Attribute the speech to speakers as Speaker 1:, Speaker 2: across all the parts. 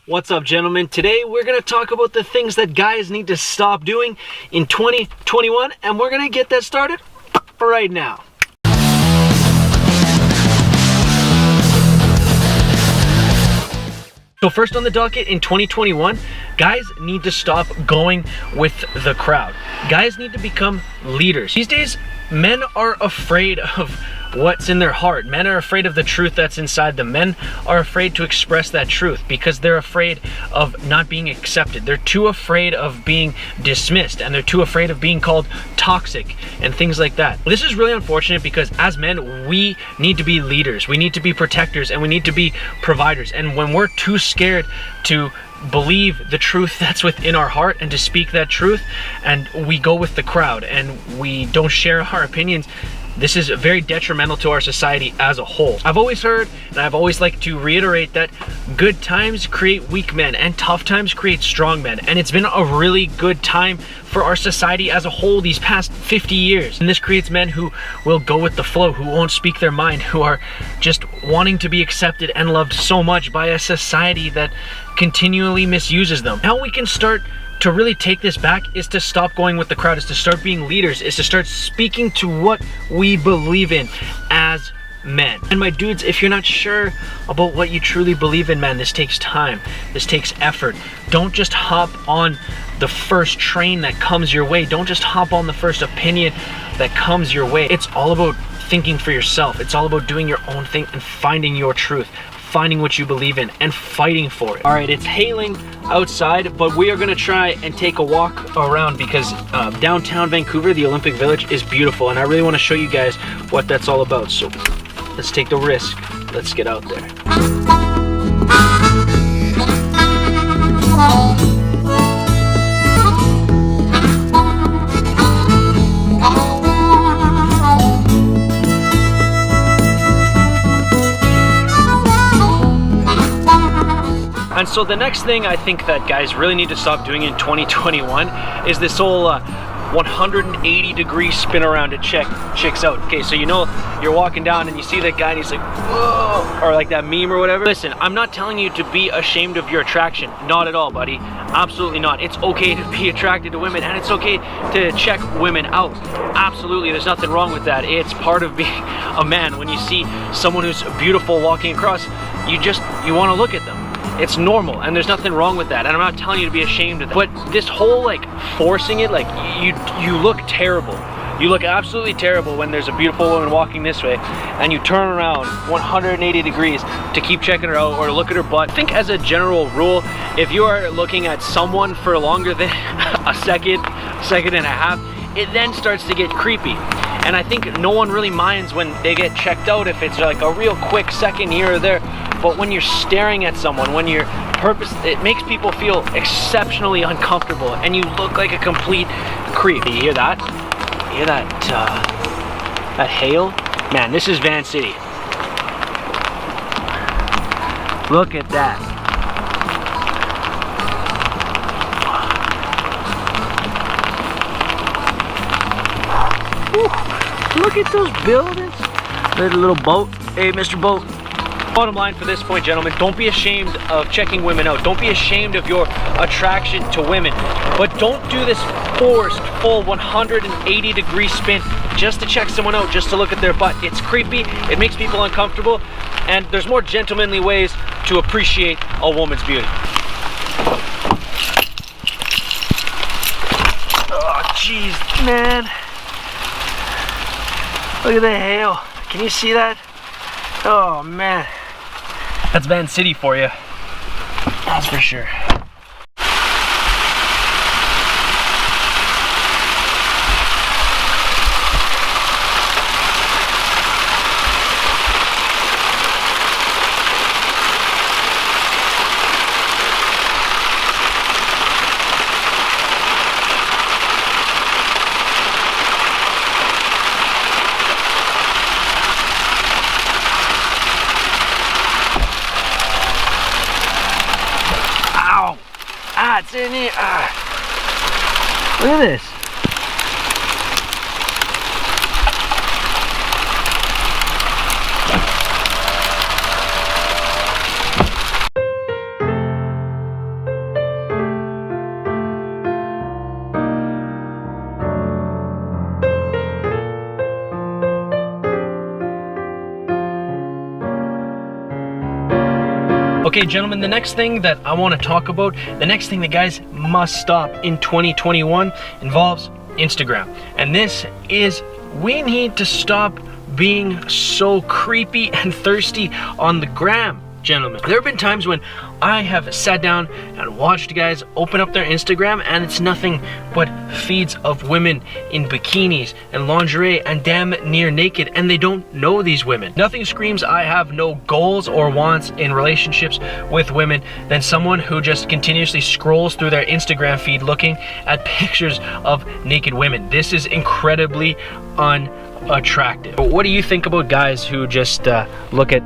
Speaker 1: What's up, gentlemen? Today we're going to talk about the things that guys need to stop doing in 2021, and we're going to get that started right now. So first on the docket in 2021, guys need to stop going with the crowd. Guys need to become leaders. These days, men are afraid of what's in their heart. Men are afraid of the truth that's inside them. Men are afraid to express that truth because they're afraid of not being accepted. They're too afraid of being dismissed, and they're too afraid of being called toxic and things like that. This is really unfortunate because as men, we need to be leaders. We need to be protectors, and we need to be providers. And when we're too scared to believe the truth that's within our heart and to speak that truth, and we go with the crowd and we don't share our opinions, this is very detrimental to our society as a whole. I've always heard, and I've always liked to reiterate, that good times create weak men and tough times create strong men. And it's been a really good time for our society as a whole these past 50 years. And this creates men who will go with the flow, who won't speak their mind, who are just wanting to be accepted and loved so much by a society that continually misuses them. How we can start to really take this back is to stop going with the crowd, is to start being leaders, is to start speaking to what we believe in as men. And my dudes, if you're not sure about what you truly believe in, man, this takes time, this takes effort. Don't just hop on the first train that comes your way. Don't just hop on the first opinion that comes your way. It's all about thinking for yourself. It's all about doing your own thing and finding your truth, finding what you believe in and fighting for it. All right, it's hailing outside, but we are gonna try and take a walk around because downtown Vancouver, the Olympic Village, is beautiful, and I really want to show you guys what that's all about. So let's take the risk. Let's get out there. And so the next thing I think that guys really need to stop doing in 2021 is this whole 180 degree spin around to check chicks out. Okay, so you know you're walking down and you see that guy and he's like, whoa, or like that meme or whatever. Listen, I'm not telling you to be ashamed of your attraction. Not at all, buddy. Absolutely not. It's okay to be attracted to women, and it's okay to check women out. Absolutely, there's nothing wrong with that. It's part of being a man. When you see someone who's beautiful walking across, you want to look at them. It's normal, and there's nothing wrong with that, and I'm not telling you to be ashamed of that. But this whole like forcing it, like you look terrible. You look absolutely terrible when there's a beautiful woman walking this way and you turn around 180 degrees to keep checking her out or to look at her butt. I think as a general rule, if you are looking at someone for longer than a second and a half, it then starts to get creepy. And I think no one really minds when they get checked out if it's like a real quick second here or there. But when you're staring at someone, when you're it makes people feel exceptionally uncomfortable, and you look like a complete creep. You hear that? You hear that? That hail? Man, this is Van City. Look at that. Whew. Look at those buildings. There's a little boat. Hey, Mr. Boat. Bottom line for this point, gentlemen, don't be ashamed of checking women out. Don't be ashamed of your attraction to women. But don't do this forced, full 180 degree spin just to check someone out, just to look at their butt. It's creepy, it makes people uncomfortable, and there's more gentlemanly ways to appreciate a woman's beauty. Oh, jeez, man. Look at the hail. Can you see that? Oh, man. That's Van City for you. That's for sure. It's in here. Look at this. Okay, gentlemen, the next thing that I want to talk about, the next thing that guys must stop in 2021 involves Instagram. And this is, we need to stop being so creepy and thirsty on the gram, gentlemen. There have been times when I have sat down and watched guys open up their Instagram and it's nothing but feeds of women in bikinis and lingerie and damn near naked, and they don't know these women. Nothing screams I have no goals or wants in relationships with women than someone who just continuously scrolls through their Instagram feed looking at pictures of naked women. This is incredibly unattractive. But what do you think about guys who just look at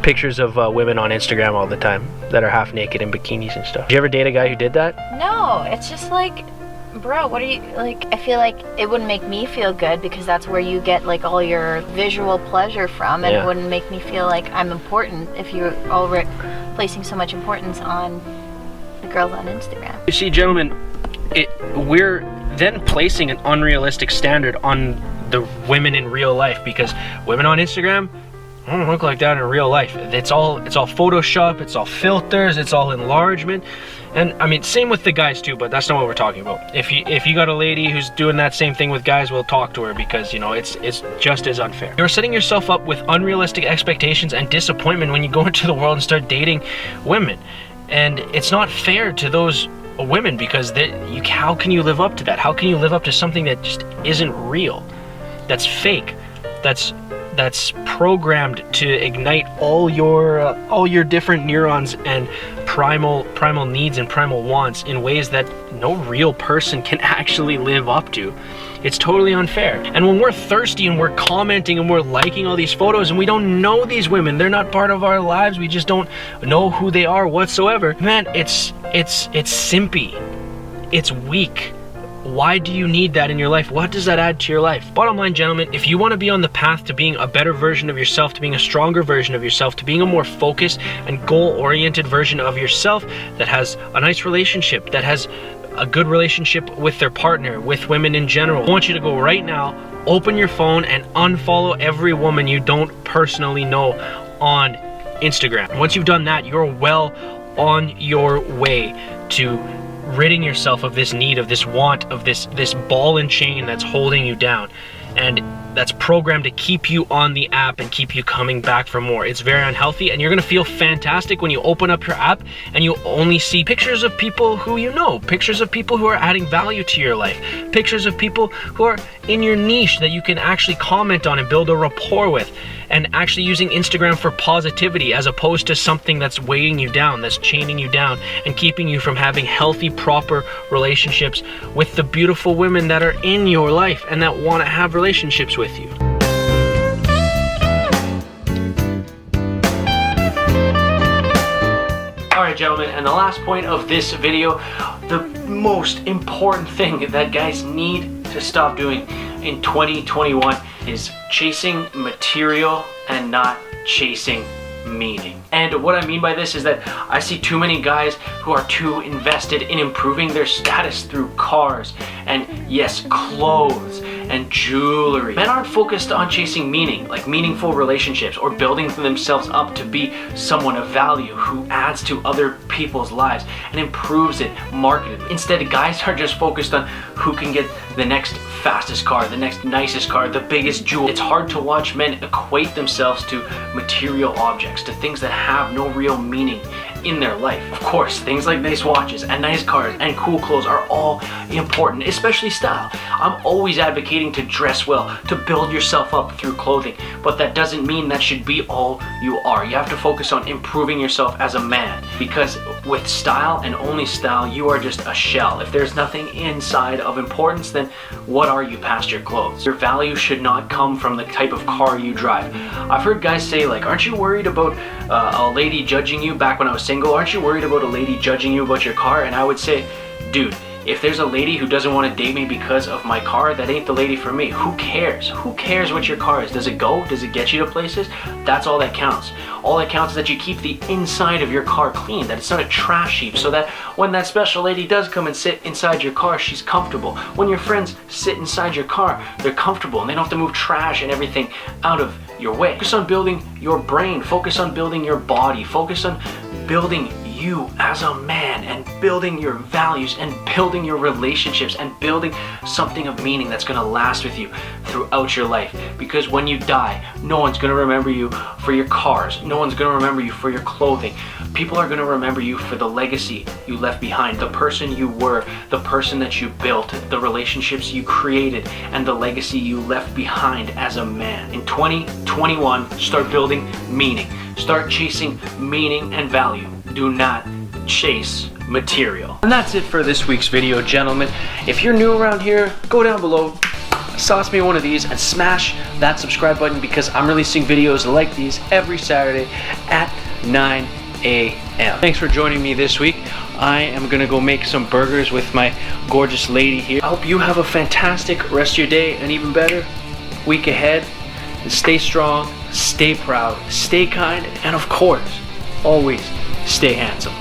Speaker 1: pictures of women on Instagram all the time that are half naked in bikinis and stuff? Did you ever date a guy who did that?
Speaker 2: No, it's just like, bro, what are you, like, I feel like it wouldn't make me feel good because that's where you get like all your visual pleasure from, and it wouldn't make me feel like I'm important if you're already placing so much importance on the girls on Instagram.
Speaker 1: You see, gentlemen, we're then placing an unrealistic standard on the women in real life, because women on Instagram don't look like that in real life. It's all Photoshop, it's all filters, it's all enlargement. And I mean, same with the guys too, but that's not what we're talking about. If you got a lady who's doing that same thing with guys, we'll talk to her, because you know it's just as unfair. You're setting yourself up with unrealistic expectations and disappointment when you go into the world and start dating women. And it's not fair to those women, because how can you live up to that? How can you live up to something that just isn't real? That's fake. That's programmed to ignite all your different neurons and primal needs and primal wants in ways that no real person can actually live up to. It's totally unfair. And when we're thirsty and we're commenting and we're liking all these photos and we don't know these women, they're not part of our lives, we just don't know who they are whatsoever, man, it's simpy. It's weak. Why do you need that in your life? What does that add to your life? Bottom line, gentlemen, if you want to be on the path to being a better version of yourself, to being a stronger version of yourself, to being a more focused and goal-oriented version of yourself that has a nice relationship, that has a good relationship with their partner, with women in general, I want you to go right now, open your phone and unfollow every woman you don't personally know on Instagram. Once you've done that, you're well on your way to ridding yourself of this need, of this want, of this ball and chain that's holding you down, and that's programmed to keep you on the app and keep you coming back for more. It's very unhealthy, and you're gonna feel fantastic when you open up your app and you only see pictures of people who you know, pictures of people who are adding value to your life, pictures of people who are in your niche that you can actually comment on and build a rapport with, and actually using Instagram for positivity as opposed to something that's weighing you down, that's chaining you down and keeping you from having healthy, proper relationships with the beautiful women that are in your life and that want to have relationships with you. Alright, gentlemen, and the last point of this video, the most important thing that guys need to stop doing in 2021 is chasing material and not chasing meaning. And what I mean by this is that I see too many guys who are too invested in improving their status through cars and, yes, clothes and jewelry. Men aren't focused on chasing meaning, like meaningful relationships or building themselves up to be someone of value who adds to other people's lives and improves it markedly. Instead, guys are just focused on who can get the next fastest car, the next nicest car, the biggest jewel. It's hard to watch men equate themselves to material objects, to things that have no real meaning in their life. Of course, things like nice watches and nice cars and cool clothes are all important, especially style. I'm always advocating to dress well, to build yourself up through clothing, but that doesn't mean that should be all you are. You have to focus on improving yourself as a man, because with style and only style, you are just a shell. If there's nothing inside of importance, then what are you past your clothes? Your value should not come from the type of car you drive. I've heard guys say, like, aren't you worried about a lady judging you? Back when I was single, aren't you worried about a lady judging you about your car? And I would say, dude, if there's a lady who doesn't want to date me because of my car, that ain't the lady for me. Who cares? Who cares what your car is? Does it go? Does it get you to places? That's all that counts. All that counts is that you keep the inside of your car clean, that it's not a trash heap, so that when that special lady does come and sit inside your car, she's comfortable. When your friends sit inside your car, they're comfortable and they don't have to move trash and everything out of your way. Focus on building your brain. Focus on building your body. Focus on building you as a man, and building your values, and building your relationships, and building something of meaning that's going to last with you throughout your life. Because when you die, no one's going to remember you for your cars, no one's going to remember you for your clothing. People are going to remember you for the legacy you left behind, the person you were, the person that you built, the relationships you created, and the legacy you left behind as a man. In 2021, start building meaning. Start chasing meaning and value. Do not chase material. And that's it for this week's video, gentlemen. If you're new around here, go down below, sauce me one of these, and smash that subscribe button, because I'm releasing videos like these every Saturday at 9 a.m. Thanks for joining me this week. I am gonna go make some burgers with my gorgeous lady here. I hope you have a fantastic rest of your day, and even better week ahead. And stay strong, stay proud, stay kind, and of course, always stay handsome.